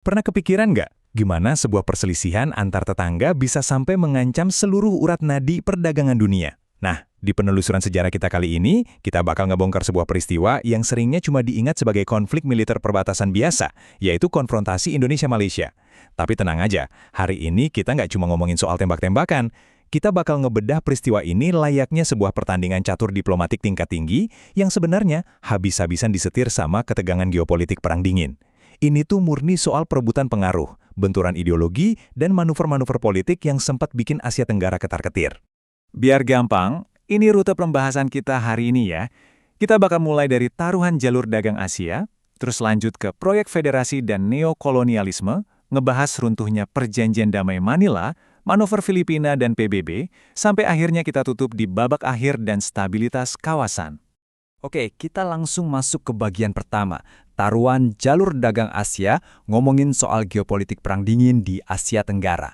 Pernah kepikiran nggak gimana sebuah perselisihan antar tetangga bisa sampai mengancam seluruh urat nadi perdagangan dunia? Nah, di penelusuran sejarah kita kali ini, kita bakal ngebongkar sebuah peristiwa yang seringnya cuma diingat sebagai konflik militer perbatasan biasa, yaitu konfrontasi Indonesia-Malaysia. Tapi tenang aja, hari ini kita nggak cuma ngomongin soal tembak-tembakan. Kita bakal ngebedah peristiwa ini layaknya sebuah pertandingan catur diplomatik tingkat tinggi yang sebenarnya habis-habisan disetir sama ketegangan geopolitik Perang Dingin. Ini tuh murni soal perebutan pengaruh, benturan ideologi, dan manuver-manuver politik yang sempat bikin Asia Tenggara ketar-ketir. Biar gampang, ini rute pembahasan kita hari ini ya. Kita bakal mulai dari taruhan jalur dagang Asia, terus lanjut ke proyek federasi dan neokolonialisme, ngebahas runtuhnya Perjanjian Damai Manila, manuver Filipina dan PBB, sampai akhirnya kita tutup di babak akhir dan stabilitas kawasan. Oke, kita langsung masuk ke bagian pertama, taruhan jalur dagang Asia, ngomongin soal geopolitik Perang Dingin di Asia Tenggara.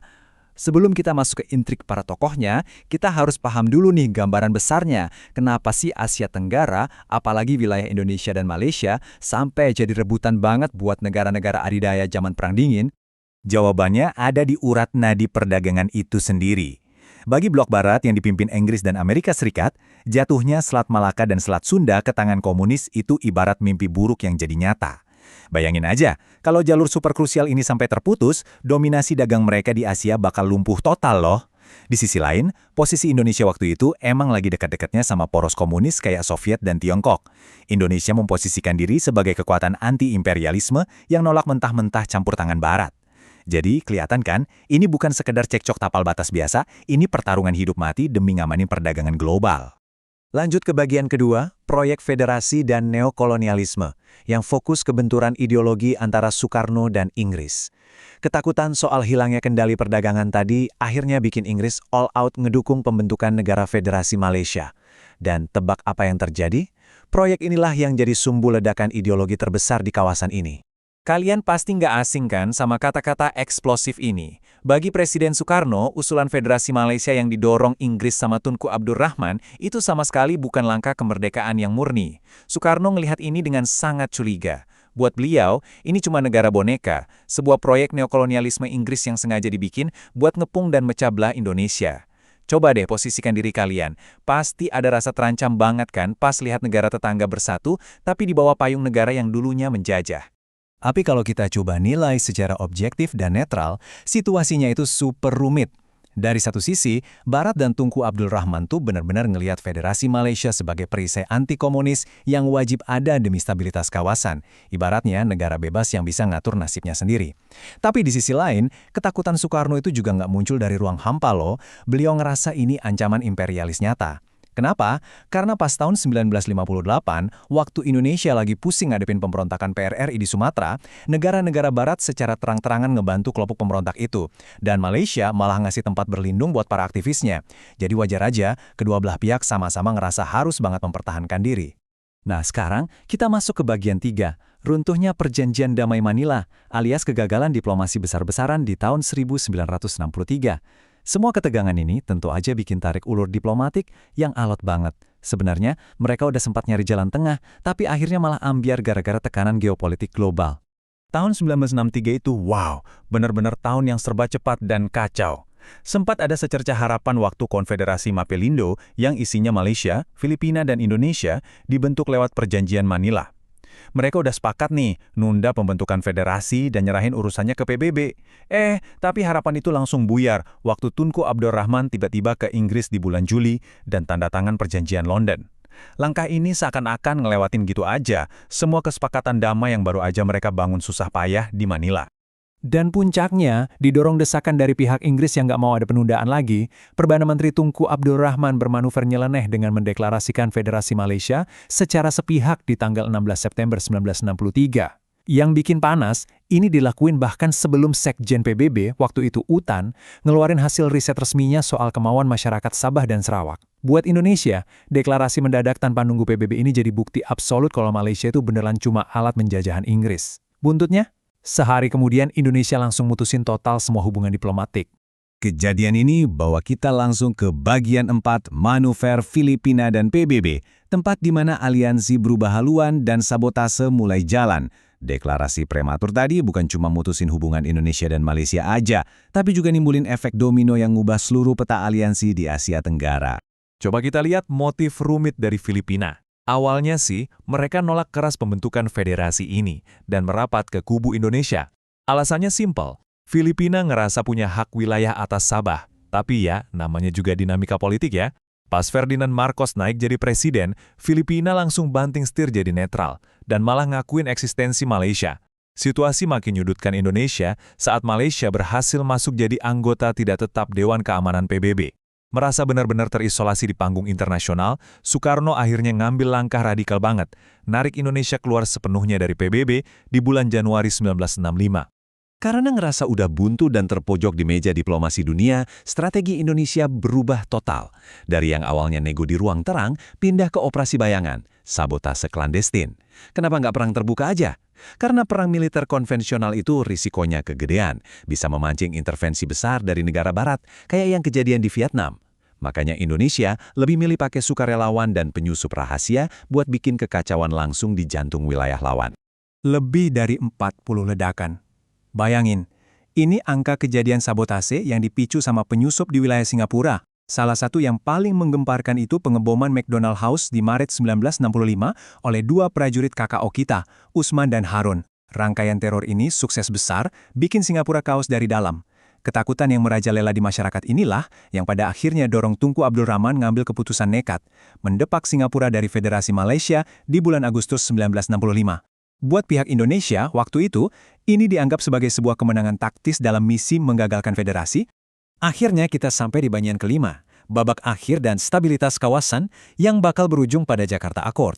Sebelum kita masuk ke intrik para tokohnya, kita harus paham dulu nih gambaran besarnya, kenapa sih Asia Tenggara, apalagi wilayah Indonesia dan Malaysia, sampai jadi rebutan banget buat negara-negara adidaya zaman Perang Dingin. Jawabannya ada di urat nadi perdagangan itu sendiri. Bagi blok barat yang dipimpin Inggris dan Amerika Serikat, jatuhnya Selat Malaka dan Selat Sunda ke tangan komunis itu ibarat mimpi buruk yang jadi nyata. Bayangin aja, kalau jalur super krusial ini sampai terputus, dominasi dagang mereka di Asia bakal lumpuh total loh. Di sisi lain, posisi Indonesia waktu itu emang lagi dekat-dekatnya sama poros komunis kayak Soviet dan Tiongkok. Indonesia memposisikan diri sebagai kekuatan anti-imperialisme yang nolak mentah-mentah campur tangan barat. Jadi, kelihatan kan, ini bukan sekedar cekcok tapal batas biasa, ini pertarungan hidup mati demi ngamanin perdagangan global. Lanjut ke bagian kedua, proyek federasi dan neokolonialisme, yang fokus ke benturan ideologi antara Soekarno dan Inggris. Ketakutan soal hilangnya kendali perdagangan tadi akhirnya bikin Inggris all out ngedukung pembentukan negara federasi Malaysia. Dan tebak apa yang terjadi? Proyek inilah yang jadi sumbu ledakan ideologi terbesar di kawasan ini. Kalian pasti nggak asing kan sama kata-kata eksplosif ini. Bagi Presiden Soekarno, usulan Federasi Malaysia yang didorong Inggris sama Tunku Abdul Rahman itu sama sekali bukan langkah kemerdekaan yang murni. Soekarno ngelihat ini dengan sangat curiga. Buat beliau, ini cuma negara boneka, sebuah proyek neokolonialisme Inggris yang sengaja dibikin buat ngepung dan mecah belah Indonesia. Coba deh posisikan diri kalian, pasti ada rasa terancam banget kan pas lihat negara tetangga bersatu, tapi di bawah payung negara yang dulunya menjajah. Tapi kalau kita coba nilai secara objektif dan netral, situasinya itu super rumit. Dari satu sisi, Barat dan Tunku Abdul Rahman tuh benar-benar ngelihat Federasi Malaysia sebagai perisai anti-komunis yang wajib ada demi stabilitas kawasan. Ibaratnya negara bebas yang bisa ngatur nasibnya sendiri. Tapi di sisi lain, ketakutan Soekarno itu juga nggak muncul dari ruang hampa loh. Beliau ngerasa ini ancaman imperialis nyata. Kenapa? Karena pas tahun 1958, waktu Indonesia lagi pusing ngadepin pemberontakan PRRI di Sumatera, negara-negara barat secara terang-terangan ngebantu kelompok pemberontak itu. Dan Malaysia malah ngasih tempat berlindung buat para aktivisnya. Jadi wajar aja, kedua belah pihak sama-sama ngerasa harus banget mempertahankan diri. Nah sekarang, kita masuk ke bagian 3, runtuhnya Perjanjian Damai Manila, alias kegagalan diplomasi besar-besaran di tahun 1963. Semua ketegangan ini tentu aja bikin tarik ulur diplomatik yang alot banget. Sebenarnya, mereka udah sempat nyari jalan tengah, tapi akhirnya malah ambyar gara-gara tekanan geopolitik global. Tahun 1963 itu, wow, benar-benar tahun yang serba cepat dan kacau. Sempat ada secerca harapan waktu Konfederasi Mapelindo yang isinya Malaysia, Filipina, dan Indonesia dibentuk lewat Perjanjian Manila. Mereka udah sepakat nih, nunda pembentukan federasi dan nyerahin urusannya ke PBB. Tapi harapan itu langsung buyar waktu Tunku Abdul Rahman tiba-tiba ke Inggris di bulan Juli dan tanda tangan Perjanjian London. Langkah ini seakan-akan ngelewatin gitu aja semua kesepakatan damai yang baru aja mereka bangun susah payah di Manila. Dan puncaknya, didorong desakan dari pihak Inggris yang nggak mau ada penundaan lagi, Perdana Menteri Tunku Abdul Rahman bermanuver nyeleneh dengan mendeklarasikan Federasi Malaysia secara sepihak di tanggal 16 September 1963. Yang bikin panas, ini dilakuin bahkan sebelum Sekjen PBB, waktu itu UTAN, ngeluarin hasil riset resminya soal kemauan masyarakat Sabah dan Sarawak. Buat Indonesia, deklarasi mendadak tanpa nunggu PBB ini jadi bukti absolut kalau Malaysia itu beneran cuma alat menjajahan Inggris. Buntutnya? Sehari kemudian Indonesia langsung mutusin total semua hubungan diplomatik. Kejadian ini bawa kita langsung ke bagian 4 manuver Filipina dan PBB, tempat di mana aliansi berubah haluan dan sabotase mulai jalan. Deklarasi prematur tadi bukan cuma mutusin hubungan Indonesia dan Malaysia aja, tapi juga nimbulin efek domino yang ngubah seluruh peta aliansi di Asia Tenggara. Coba kita lihat motif rumit dari Filipina. Awalnya sih, mereka nolak keras pembentukan federasi ini dan merapat ke kubu Indonesia. Alasannya simpel, Filipina ngerasa punya hak wilayah atas Sabah. Tapi ya, namanya juga dinamika politik ya. Pas Ferdinand Marcos naik jadi presiden, Filipina langsung banting setir jadi netral dan malah ngakuin eksistensi Malaysia. Situasi makin nyudutkan Indonesia saat Malaysia berhasil masuk jadi anggota tidak tetap Dewan Keamanan PBB. Merasa benar-benar terisolasi di panggung internasional, Soekarno akhirnya ngambil langkah radikal banget, narik Indonesia keluar sepenuhnya dari PBB di bulan Januari 1965. Karena ngerasa udah buntu dan terpojok di meja diplomasi dunia, strategi Indonesia berubah total. Dari yang awalnya nego di ruang terang, pindah ke operasi bayangan, sabotase klandestin. Kenapa nggak perang terbuka aja? Karena perang militer konvensional itu risikonya kegedean, bisa memancing intervensi besar dari negara barat, kayak yang kejadian di Vietnam. Makanya Indonesia lebih milih pakai sukarelawan dan penyusup rahasia buat bikin kekacauan langsung di jantung wilayah lawan. Lebih dari 40 ledakan. Bayangin, ini angka kejadian sabotase yang dipicu sama penyusup di wilayah Singapura. Salah satu yang paling menggemparkan itu pengeboman McDonald House di Maret 1965 oleh dua prajurit KKO kita, Usman dan Harun. Rangkaian teror ini sukses besar, bikin Singapura kaos dari dalam. Ketakutan yang merajalela di masyarakat inilah yang pada akhirnya dorong Tunku Abdul Rahman ngambil keputusan nekat, mendepak Singapura dari Federasi Malaysia di bulan Agustus 1965. Buat pihak Indonesia, waktu itu, ini dianggap sebagai sebuah kemenangan taktis dalam misi menggagalkan federasi. Akhirnya kita sampai di bagian kelima, babak akhir dan stabilitas kawasan yang bakal berujung pada Jakarta Accord.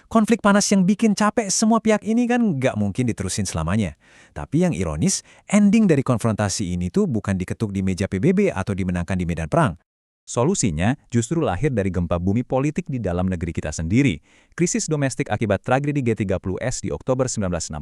Konflik panas yang bikin capek semua pihak ini kan nggak mungkin diterusin selamanya. Tapi yang ironis, ending dari konfrontasi ini tuh bukan diketuk di meja PBB atau dimenangkan di medan perang. Solusinya justru lahir dari gempa bumi politik di dalam negeri kita sendiri. Krisis domestik akibat tragedi G30S di Oktober 1965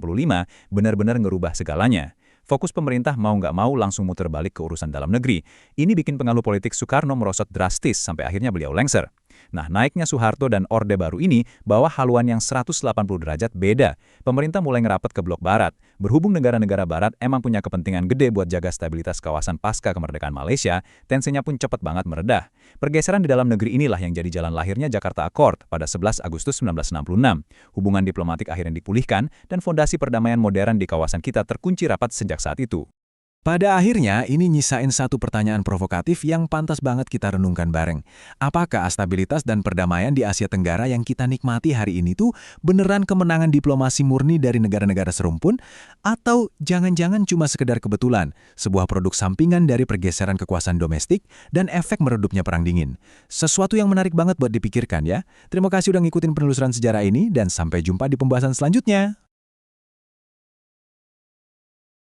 benar-benar ngerubah segalanya. Fokus pemerintah mau nggak mau langsung muter balik ke urusan dalam negeri. Ini bikin pengaruh politik Soekarno merosot drastis sampai akhirnya beliau lengser. Nah, naiknya Soeharto dan Orde Baru ini bawa haluan yang 180 derajat beda. Pemerintah mulai ngerapat ke blok barat. Berhubung negara-negara barat emang punya kepentingan gede buat jaga stabilitas kawasan pasca kemerdekaan Malaysia, tensinya pun cepat banget meredah. Pergeseran di dalam negeri inilah yang jadi jalan lahirnya Jakarta Accord pada 11 Agustus 1966. Hubungan diplomatik akhirnya dipulihkan dan fondasi perdamaian modern di kawasan kita terkunci rapat sejak saat itu. Pada akhirnya, ini nyisain satu pertanyaan provokatif yang pantas banget kita renungkan bareng. Apakah stabilitas dan perdamaian di Asia Tenggara yang kita nikmati hari ini tuh beneran kemenangan diplomasi murni dari negara-negara serumpun? Atau jangan-jangan cuma sekedar kebetulan, sebuah produk sampingan dari pergeseran kekuasaan domestik dan efek meredupnya Perang Dingin? Sesuatu yang menarik banget buat dipikirkan ya. Terima kasih udah ngikutin penelusuran sejarah ini dan sampai jumpa di pembahasan selanjutnya.